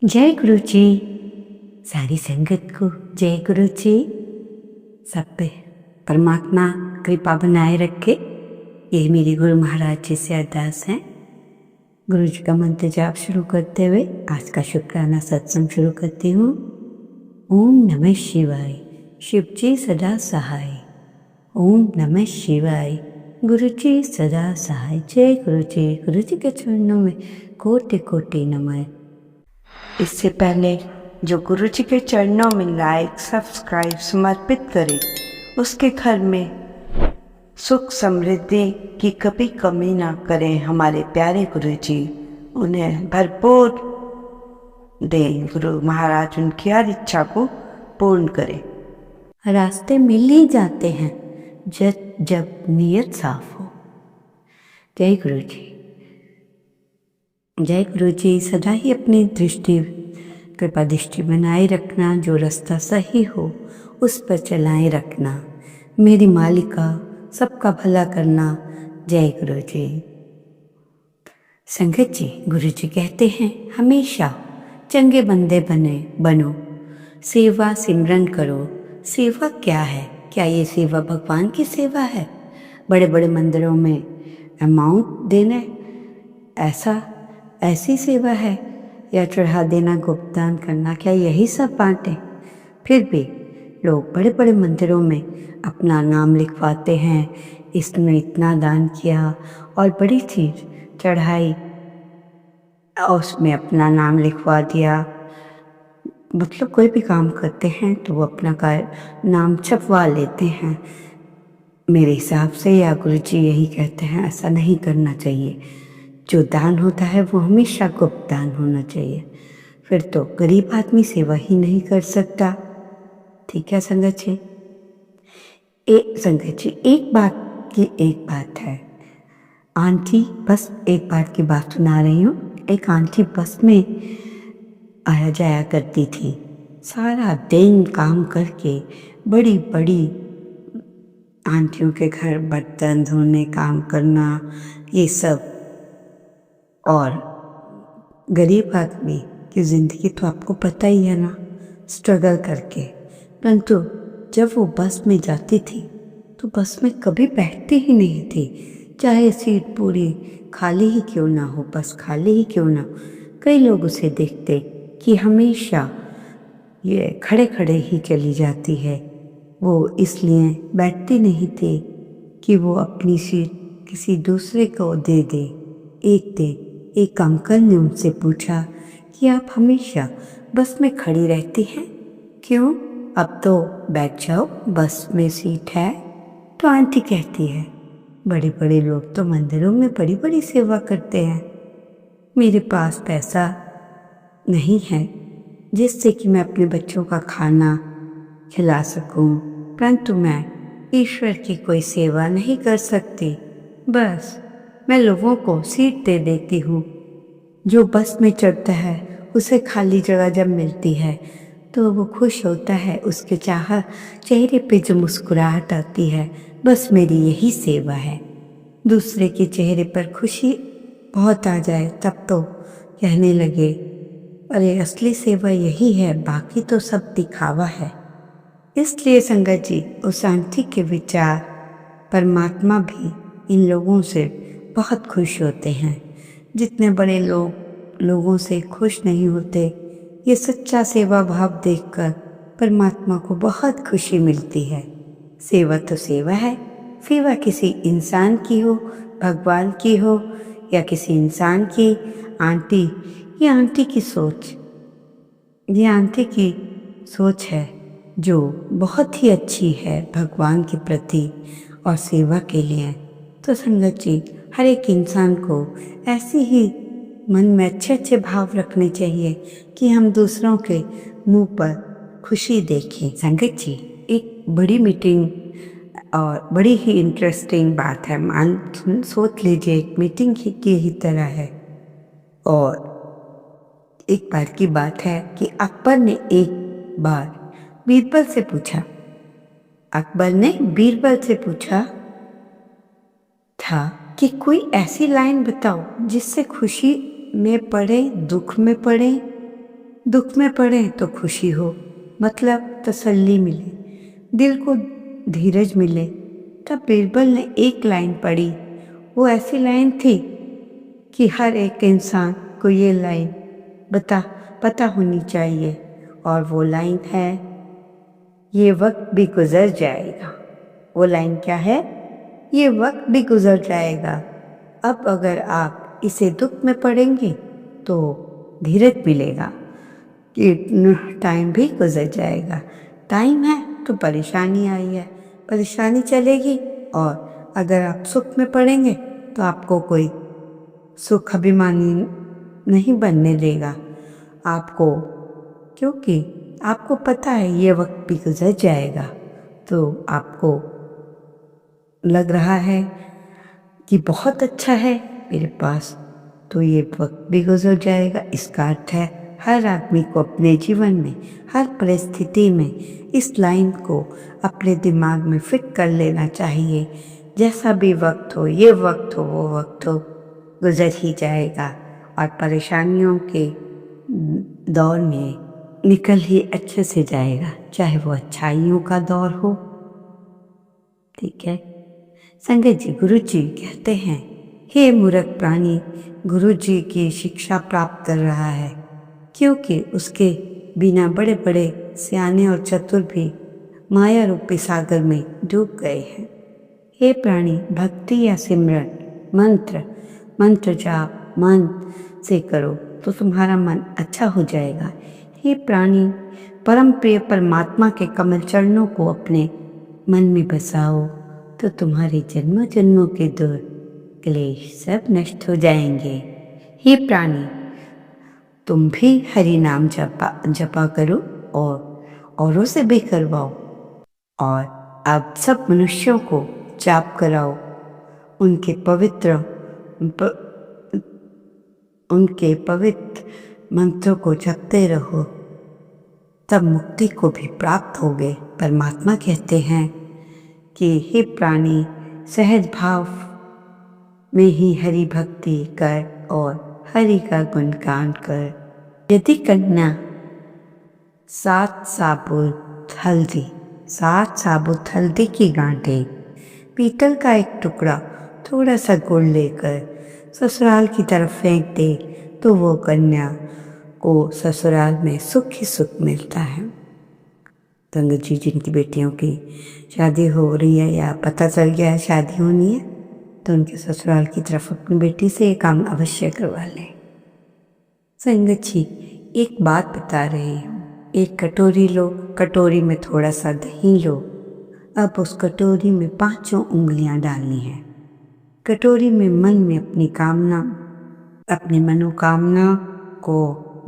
जय गुरु जी। सारी संगत को जय गुरु जी। सब पे परमात्मा कृपा बनाए रखे, ये मेरी गुरु महाराज जी से अरदास है। गुरु जी का मंत्र जाप शुरू करते हुए आज का शुक्राना सत्संग शुरू करती हूँ। ओम नमः शिवाय, शिव जी सदा सहाय। ओम नमः शिवाय, गुरु जी सदा सहाय। जय गुरु जी। गुरु जी के चरणों में कोटि कोटि नमः। इससे पहले जो गुरु जी के चरणों में लाइक सब्सक्राइब समर्पित करे, उसके घर में सुख समृद्धि की कभी कमी ना करें। हमारे प्यारे गुरु जी उन्हें भरपूर दें। गुरु महाराज उनकी हर इच्छा को पूर्ण करें। रास्ते मिल ही जाते हैं जब नीयत साफ हो। जय गुरु जी। जय गुरु जी। सदा ही अपनी कृपा दृष्टि बनाए रखना, जो रास्ता सही हो उस पर चलाए रखना। मेरी मालिका सबका भला करना। जय गुरु जी। संगत जी, गुरु जी कहते हैं हमेशा चंगे बंदे बनो, सेवा सिमरन करो। सेवा क्या है? क्या ये सेवा भगवान की सेवा है? बड़े बड़े मंदिरों में अमाउंट देना ऐसी सेवा है? या चढ़ा देना, गुप्तदान करना, क्या यही सब बातें? फिर भी लोग बड़े बड़े मंदिरों में अपना नाम लिखवाते हैं, इसने इतना दान किया और बड़ी चीज चढ़ाई और उसमें अपना नाम लिखवा दिया। मतलब कोई भी काम करते हैं तो वो अपना नाम छपवा लेते हैं। मेरे हिसाब से या गुरु जी यही कहते हैं, ऐसा नहीं करना चाहिए। जो दान होता है वो हमेशा गुप्त दान होना चाहिए। फिर तो गरीब आदमी सेवा ही नहीं कर सकता। ठीक है संगत जी। एक बात है। आंटी, बस एक बात की बात सुना रही हूँ। एक आंटी बस में आया जाया करती थी, सारा दिन काम करके। बड़ी बड़ी आंटियों के घर बर्तन धोने, काम करना, ये सब। और गरीब आदमी की ज़िंदगी तो आपको पता ही है ना, स्ट्रगल करके। परंतु जब वो बस में जाती थी तो बस में कभी बैठती ही नहीं थी, चाहे सीट पूरी खाली ही क्यों ना हो, बस खाली ही क्यों ना हो। कई लोग उसे देखते कि हमेशा ये खड़े खड़े ही चली जाती है। वो इसलिए बैठती नहीं थी कि वो अपनी सीट किसी दूसरे को दे दे। एक अंकल ने उनसे पूछा कि आप हमेशा बस में खड़ी रहती हैं, क्यों? अब तो बैठ जाओ, बस में सीट है। तो आंटी कहती है, बड़े बड़े लोग तो मंदिरों में बड़ी बड़ी सेवा करते हैं। मेरे पास पैसा नहीं है जिससे कि मैं अपने बच्चों का खाना खिला सकूं, परंतु मैं ईश्वर की कोई सेवा नहीं कर सकती। बस मैं लोगों को सीट दे देती हूँ। जो बस में चढ़ता है उसे खाली जगह जब मिलती है तो वो खुश होता है, उसके चेहरे पे जो मुस्कुराहट आती है, बस मेरी यही सेवा है। दूसरे के चेहरे पर खुशी बहुत आ जाए तब तो कहने लगे, अरे असली सेवा यही है, बाकी तो सब दिखावा है। इसलिए संगत जी, उस आंटी के विचार, परमात्मा भी इन लोगों से बहुत खुश होते हैं। जितने बड़े लोगों से खुश नहीं होते। ये सच्चा सेवा भाव देखकर परमात्मा को बहुत खुशी मिलती है। सेवा तो सेवा है, सेवा किसी इंसान की हो, भगवान की हो या किसी इंसान की। ये आंटी की सोच है जो बहुत ही अच्छी है भगवान के प्रति और सेवा के लिए। तो संगत जी, हर एक इंसान को ऐसी ही मन में अच्छे अच्छे भाव रखने चाहिए कि हम दूसरों के मुंह पर खुशी देखें। संगत जी, एक बड़ी मीटिंग और बड़ी ही इंटरेस्टिंग बात है। सोच लीजिए, एक मीटिंग की ही तरह है। और एक बार की बात है कि अकबर ने बीरबल से पूछा था कि कोई ऐसी लाइन बताओ जिससे खुशी में पड़े, दुख में पड़े, दुख में पड़े तो खुशी हो, मतलब तसल्ली मिले, दिल को धीरज मिले। तब बीरबल ने एक लाइन पढ़ी। वो ऐसी लाइन थी कि हर एक इंसान को ये लाइन पता होनी चाहिए, और वो लाइन है, ये वक्त भी गुजर जाएगा। वो लाइन क्या है? ये वक्त भी गुजर जाएगा। अब अगर आप इसे दुख में पढ़ेंगे तो धीरज मिलेगा कि टाइम भी गुजर जाएगा। टाइम है तो परेशानी आई है, परेशानी चलेगी। और अगर आप सुख में पढ़ेंगे तो आपको कोई सुख अभिमानी नहीं बनने देगा आपको, क्योंकि आपको पता है ये वक्त भी गुजर जाएगा। तो आपको लग रहा है कि बहुत अच्छा है मेरे पास, तो ये वक्त भी गुजर जाएगा। इसका अर्थ है हर आदमी को अपने जीवन में हर परिस्थिति में इस लाइन को अपने दिमाग में फिट कर लेना चाहिए। जैसा भी वक्त हो, ये वक्त हो, वो वक्त हो, गुजर ही जाएगा और परेशानियों के दौर में निकल ही अच्छे से जाएगा, चाहे वो अच्छाइयों का दौर हो। ठीक है। संगत जी, गुरु जी कहते हैं, हे मूर्ख प्राणी, गुरु जी की शिक्षा प्राप्त कर रहा है, क्योंकि उसके बिना बड़े बड़े सियाने और चतुर भी माया रूपी सागर में डूब गए हैं। हे प्राणी, भक्ति या सिमरन मंत्र जाप मन से करो तो तुम्हारा मन अच्छा हो जाएगा। हे प्राणी, परम प्रिय परमात्मा के कमल चरणों को अपने मन में बसाओ तो तुम्हारे जन्मों जन्मों के दुख क्लेश सब नष्ट हो जाएंगे। हे प्राणी, तुम भी हरि नाम जपा करो और औरों से भी करवाओ, और अब सब मनुष्यों को जाप कराओ। उनके पवित्र मंत्रों को जपते रहो, तब मुक्ति को भी प्राप्त होगे। परमात्मा कहते हैं कि हे प्राणी, सहज भाव में ही हरि भक्ति कर और हरि का गुणगान कर। यदि कन्या 7 साबुत हल्दी की गांठें, पीतल का एक टुकड़ा, थोड़ा सा गुड़ लेकर ससुराल की तरफ फेंक दे तो वो कन्या को ससुराल में सुख ही सुख मिलता है। संगत जी, जिनकी बेटियों की शादी हो रही है या पता चल गया है शादी होनी है, तो उनके ससुराल की तरफ अपनी बेटी से ये काम अवश्य करवा लें। संगत जी, एक बात बता रही हूँ। एक कटोरी लो, कटोरी में थोड़ा सा दही लो। अब उस कटोरी में 5 उंगलियां डालनी है। कटोरी में मन में अपनी मनोकामना को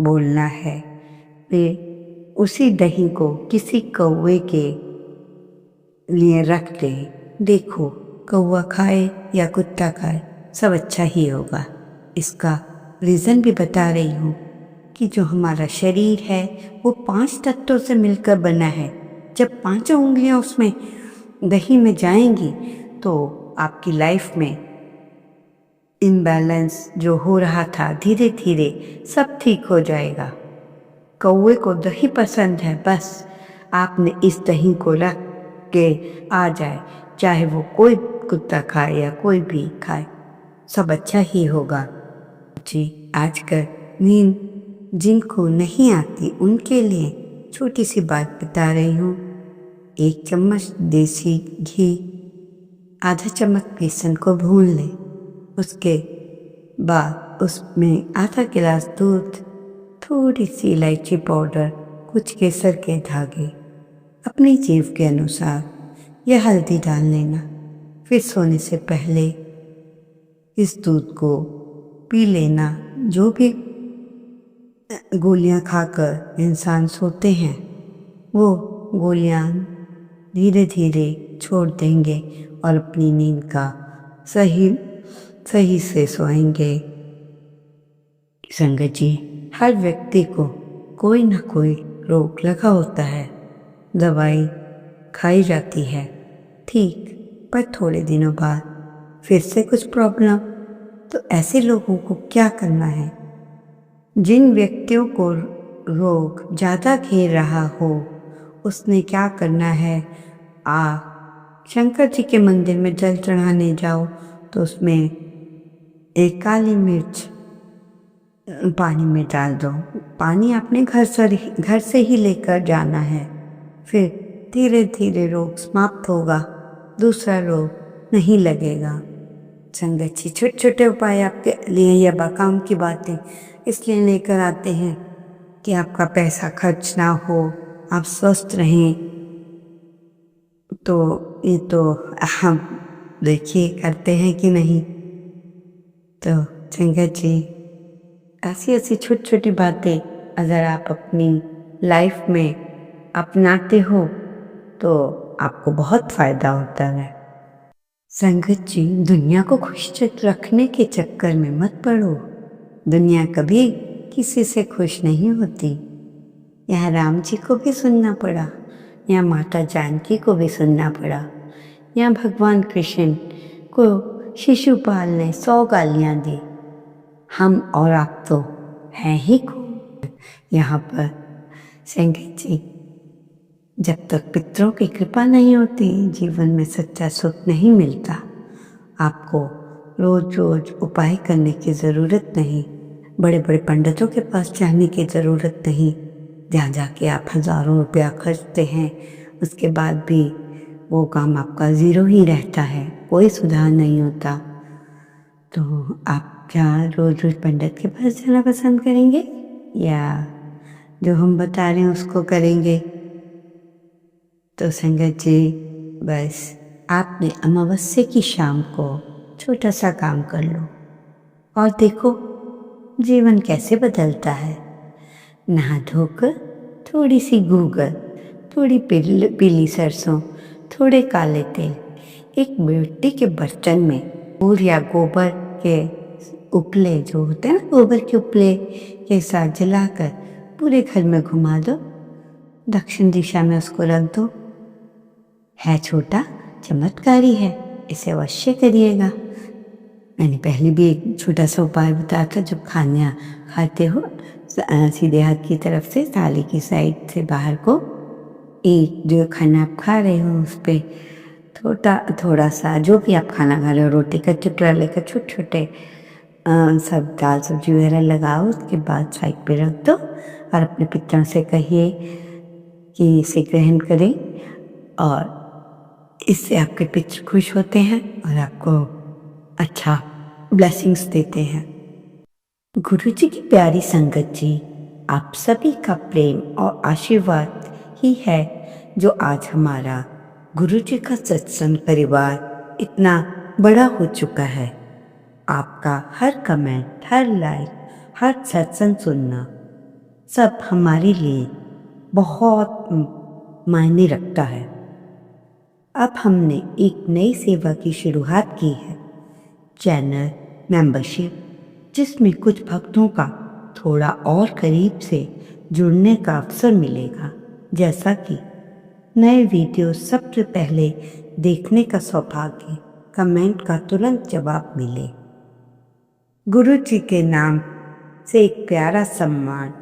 बोलना है। फिर उसी दही को किसी कौवे के लिए रख दे। देखो, कौवा खाए या कुत्ता खाए, सब अच्छा ही होगा। इसका रीज़न भी बता रही हूँ कि जो हमारा शरीर है वो 5 तत्वों से मिलकर बना है। जब 5 उंगलियां उसमें दही में जाएंगी तो आपकी लाइफ में इम्बैलेंस जो हो रहा था धीरे धीरे सब ठीक हो जाएगा। कौवे को दही पसंद है, बस आपने इस दही को रख के आ जाए, चाहे वो कोई कुत्ता खाए या कोई भी खाए, सब अच्छा ही होगा। जी, आजकल नींद जिनको नहीं आती उनके लिए छोटी सी बात बता रही हूँ। 1 चम्मच देसी घी, आधा चम्मच बेसन को भून लें। उसके बाद उसमें आधा गिलास दूध, थोड़ी सी इलायची पाउडर, कुछ केसर के धागे, अपनी जीभ के अनुसार यह हल्दी डाल लेना। फिर सोने से पहले इस दूध को पी लेना। जो भी गोलियां खाकर इंसान सोते हैं वो गोलियां धीरे धीरे छोड़ देंगे और अपनी नींद का सही से सोएंगे। संगत जी, हर व्यक्ति को कोई ना कोई रोग लगा होता है। दवाई खाई जाती है, ठीक, पर थोड़े दिनों बाद फिर से कुछ प्रॉब्लम। तो ऐसे लोगों को क्या करना है? जिन व्यक्तियों को रोग ज़्यादा घेर रहा हो, उसने क्या करना है, शंकर जी के मंदिर में जल चढ़ाने जाओ तो उसमें एक काली मिर्च पानी में डाल दो। पानी अपने घर से ही लेकर जाना है। फिर धीरे धीरे रोग समाप्त होगा, दूसरा रोग नहीं लगेगा। संगत जी, छोटे छोटे उपाय आपके लिए या बाकाम की बातें इसलिए लेकर आते हैं कि आपका पैसा खर्च ना हो, आप स्वस्थ रहें। तो ये तो हम देखिए करते हैं कि नहीं। तो संगत जी, ऐसी ऐसी छोटी छोटी बातें अगर आप अपनी लाइफ में अपनाते हो तो आपको बहुत फायदा होता है। संगत जी, दुनिया को खुश रखने के चक्कर में मत पड़ो। दुनिया कभी किसी से खुश नहीं होती। यहाँ राम जी को भी सुनना पड़ा, यहाँ माता जानकी को भी सुनना पड़ा, यहाँ भगवान कृष्ण को शिशुपाल ने 100 गालियाँ दी। हम और आप तो हैं ही खूब यहाँ पर। संगत जी, जब तक पितरों की कृपा नहीं होती जीवन में सच्चा सुख नहीं मिलता। आपको रोज रोज उपाय करने की ज़रूरत नहीं, बड़े बड़े पंडितों के पास जाने की ज़रूरत नहीं, जहाँ जाके आप हज़ारों रुपया खर्चते हैं उसके बाद भी वो काम आपका ज़ीरो ही रहता है, कोई सुधार नहीं होता। तो आप क्या रोज रोज पंडित के पास जाना पसंद करेंगे या जो हम बता रहे हैं उसको करेंगे? तो संगत जी, बस आपने अमावस्या की शाम को छोटा सा काम कर लो और देखो जीवन कैसे बदलता है। नहा धोकर थोड़ी सी गूगल, थोड़ी पीली सरसों, थोड़े काले तेल, एक मिट्टी के बर्तन में फूल या गोबर के उपले जो होते हैं ना, गोबर के उपले के साथ जलाकर पूरे घर में घुमा दो, दक्षिण दिशा में उसको रख दो। है छोटा, चमत्कारी है, इसे अवश्य करिएगा। मैंने पहले भी एक छोटा सा उपाय बताया था। जब खाना खाते हो सीधे हाथ की तरफ से थाली की साइड से बाहर को एक जो खाना आप खा रहे हो उस पर थोड़ा सा जो भी आप खाना खा रहे हो, रोटी का टुकड़ा लेकर छोटे छोटे सब दाल सब्जी वगैरह लगाओ, उसके बाद साइड पे रख दो और अपने पितरों से कहिए कि इसे ग्रहण करें और इससे आपके पितर खुश होते हैं और आपको अच्छा ब्लेसिंग्स देते हैं। गुरु जी की प्यारी संगत जी, आप सभी का प्रेम और आशीर्वाद ही है जो आज हमारा गुरु जी का सत्संग परिवार इतना बड़ा हो चुका है। आपका हर कमेंट, हर लाइक, हर सत्संग सुनना सब हमारे लिए बहुत मायने रखता है। अब हमने एक नई सेवा की शुरुआत की है, चैनल मेंबरशिप, जिसमें कुछ भक्तों का थोड़ा और करीब से जुड़ने का अवसर मिलेगा, जैसा कि नए वीडियो सबसे पहले देखने का सौभाग्य, कमेंट का तुरंत जवाब मिले, गुरु जी के नाम से एक प्यारा सम्मान।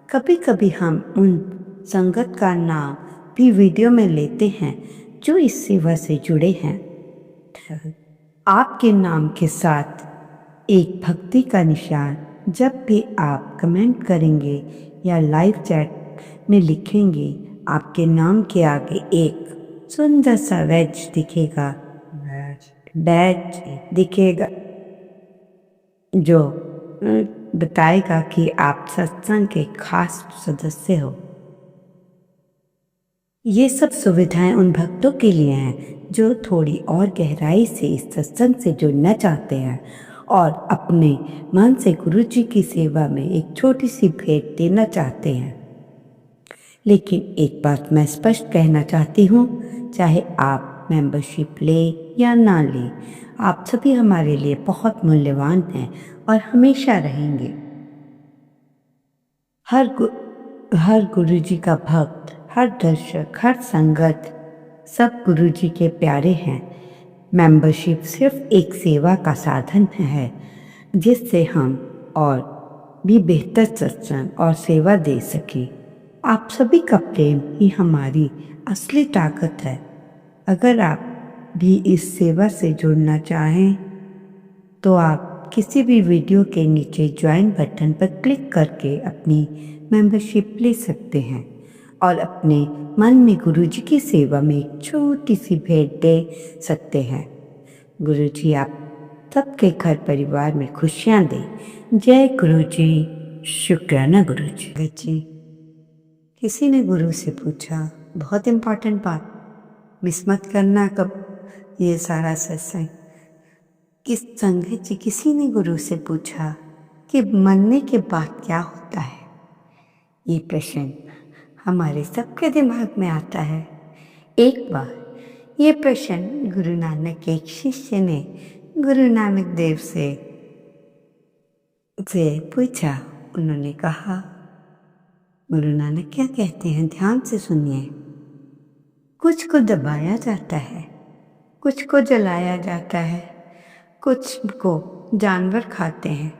कभी कभी हम उन संगत का नाम भी वीडियो में लेते हैं जो इस सेवा से जुड़े हैं। आपके नाम के साथ एक भक्ति का निशान जब भी आप कमेंट करेंगे या लाइव चैट में लिखेंगे, आपके नाम के आगे एक सुंदर सा बैज दिखेगा जो बताएगा कि आप सत्संग के खास सदस्य हो। ये सब सुविधाएं उन भक्तों के लिए हैं जो थोड़ी और गहराई से इस सत्संग से जुड़ना चाहते हैं और अपने मन से गुरु जी की सेवा में एक छोटी सी भेंट देना चाहते हैं। लेकिन एक बात मैं स्पष्ट कहना चाहती हूँ, चाहे आप मेंबरशिप ले या ना ले, आप सभी हमारे लिए बहुत मूल्यवान हैं और हमेशा रहेंगे। हर गुरु जी का भक्त, हर दर्शक, हर संगत, सब गुरु जी के प्यारे हैं। मेंबरशिप सिर्फ एक सेवा का साधन है जिससे हम और भी बेहतर सत्संग और सेवा दे सके। आप सभी का प्रेम ही हमारी असली ताकत है। अगर आप भी इस सेवा से जुड़ना चाहें तो आप किसी भी वीडियो के नीचे ज्वाइन बटन पर क्लिक करके अपनी मेंबरशिप ले सकते हैं और अपने मन में गुरुजी की सेवा में एक छोटी सी भेंट दे सकते हैं। गुरुजी आप सबके घर परिवार में खुशियाँ दें। जय गुरुजी। शुक्राना गुरुजी। जी, किसी ने गुरु से पूछा, बहुत इम्पोर्टेंट बात, मिस मत करना कब ये सारा सत्संग। किस संगत जी, किसी ने गुरु से पूछा कि मरने के बाद क्या होता है। ये प्रश्न हमारे सबके दिमाग में आता है। एक बार ये प्रश्न गुरु नानक के एक शिष्य ने गुरु नानक देव से पूछा। उन्होंने कहा, गुरु नानक क्या कहते हैं, ध्यान से सुनिए। कुछ को दबाया जाता है, कुछ को जलाया जाता है, कुछ को जानवर खाते हैं,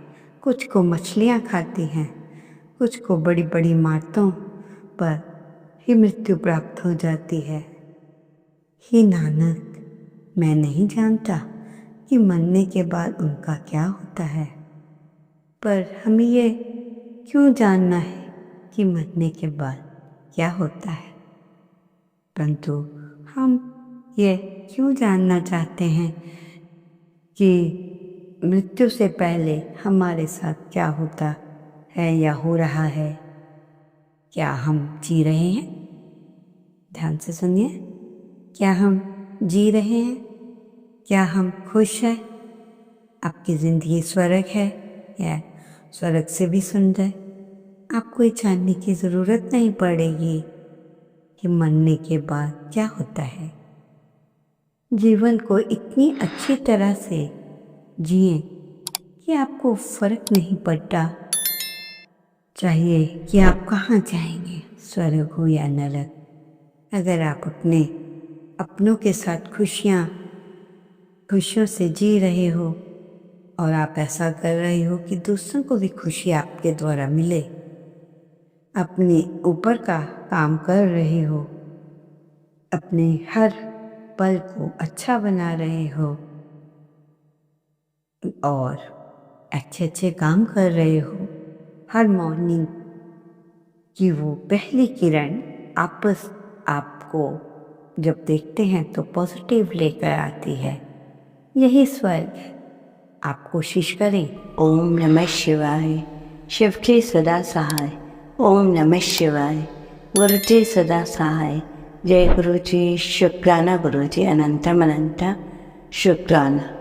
कुछ को मछलियाँ खाती हैं, कुछ को बड़ी बड़ी इमारतों पर ही मृत्यु प्राप्त हो जाती है। हे नानक, मैं नहीं जानता कि मरने के बाद उनका क्या होता है, पर हमें ये क्यों जानना है कि मरने के बाद क्या होता है, परंतु हम ये क्यों जानना चाहते हैं कि मृत्यु से पहले हमारे साथ क्या होता है या हो रहा है। क्या हम जी रहे हैं? ध्यान से सुनिए। क्या हम जी रहे हैं? क्या हम खुश हैं? आपकी ज़िंदगी स्वर्ग है या स्वर्ग से भी सुंदर? आपको ये जानने की ज़रूरत नहीं पड़ेगी कि मरने के बाद क्या होता है। जीवन को इतनी अच्छी तरह से जिए कि आपको फर्क नहीं पड़ता चाहिए कि आप कहाँ जाएंगे, स्वर्ग हो या नरक। अगर आप अपने अपनों के साथ खुशियों से जी रहे हो और आप ऐसा कर रहे हो कि दूसरों को भी खुशी आपके द्वारा मिले, अपने ऊपर का काम कर रहे हो, अपने हर पल को अच्छा बना रहे हो और अच्छे अच्छे काम कर रहे हो, हर मॉर्निंग की वो पहली किरण आपको जब देखते हैं तो पॉजिटिव लेकर आती है, यही स्वर्ग। आप कोशिश करें। ओम नमः शिवाय। शिव के सदा सहाय। ओम नमः शिवाय। गुरु जी सदा सहाय। जय गुरु जी। शुक्राना गुरु जी। अनंतम अनंत शुक्राना।